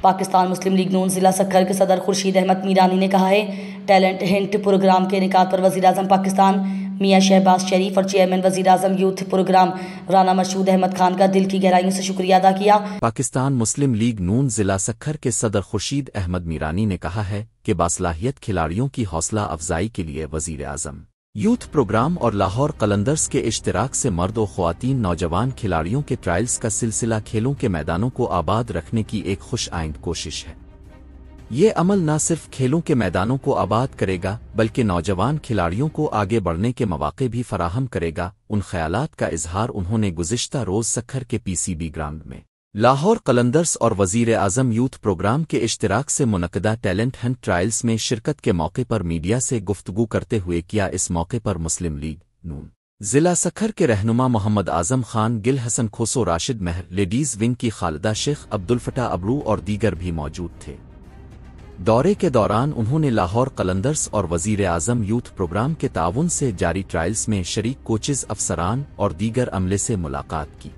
پاکستان مسلم league نون ضلع سکھر کے صدر خورشید احمد میرانی نے کہا ہے ٹیلنٹ ہنٹ پروگرام کے انعقاد پر وزیر اعظم پاکستان میاں شہباز شریف اور چیئرمین وزیر اعظم یوتھ پروگرام رانا مرشود احمد خان کا دل کی گہرائیوں سے شکریہ ادا کیا۔ پاکستان مسلم لیگ نون ضلع سکھر کے صدر خورشید احمد میرانی نے کہا ہے کہ باصلاحیت کھلاڑیوں کی حوصلہ افزائی کے لیے وزیر اعظم یوتھ پروگرام اور لاہور قلندرز کے اشتراک سے مرد و خواتین نوجوان کھلاڑیوں کے ٹرائلز کا سلسلہ کھیلوں کے میدانوں کو آباد رکھنے کی ایک خوش آئند کوشش ہے۔ یہ عمل نہ صرف کھیلوں کے میدانوں کو آباد کرے گا بلکہ نوجوان کھلاڑیوں کو آگے بڑھنے کے مواقع بھی فراہم کرے گا۔ ان خیالات کا اظہار انہوں نے گزشتہ روز سکھر کے پی سی بی گراؤنڈ میں لاہور قلندرز اور وزیر اعظم یوتھ پروگرام کے اشتراک سے منعقدہ ٹیلنٹ ہنٹ ٹرائلز میں شرکت کے موقع پر میڈیا سے گفتگو کرتے ہوئے کیا۔ اس موقع پر مسلم لیگ نون ضلع سکھر کے رہنما محمد اعظم خان گل، حسن کھوسو، راشد مہر، لیڈیز ونگ کی خالدہ شیخ، عبدالفتاح ابرو اور دیگر بھی موجود تھے۔ دورے کے دوران انہوں نے لاہور قلندرز اور وزیر اعظم یوتھ پروگرام کے تعاون سے جاری ٹرائلز میں شریک کوچز، افسران اور دیگر عملے سے ملاقات کی۔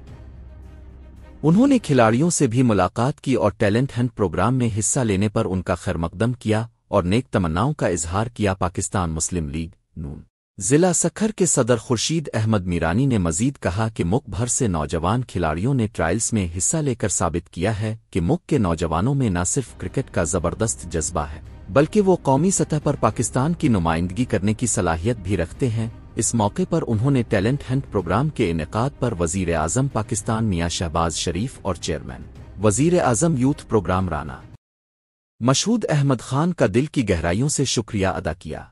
انہوں نے کھلاڑیوں سے بھی ملاقات کی اور ٹیلنٹ ہنٹ پروگرام میں حصہ لینے پر ان کا خیرمقدم کیا اور نیک تمناؤں کا اظہار کیا۔ پاکستان مسلم لیگ نون ضلع سکھر کے صدر خورشید احمد میرانی نے مزید کہا کہ ملک بھر سے نوجوان کھلاڑیوں نے ٹرائلز میں حصہ لے کر ثابت کیا ہے کہ ملک کے نوجوانوں میں نہ صرف کرکٹ کا زبردست جذبہ ہے بلکہ وہ قومی سطح پر پاکستان کی نمائندگی کرنے کی صلاحیت بھی رکھتے ہیں۔ اس موقع پر انہوں نے ٹیلنٹ ہنٹ پروگرام کے انعقاد پر وزیر اعظم پاکستان میاں شہباز شریف اور چیئرمین وزیر اعظم یوتھ پروگرام رانا مرشود احمد خان کا دل کی گہرائیوں سے شکریہ ادا کیا۔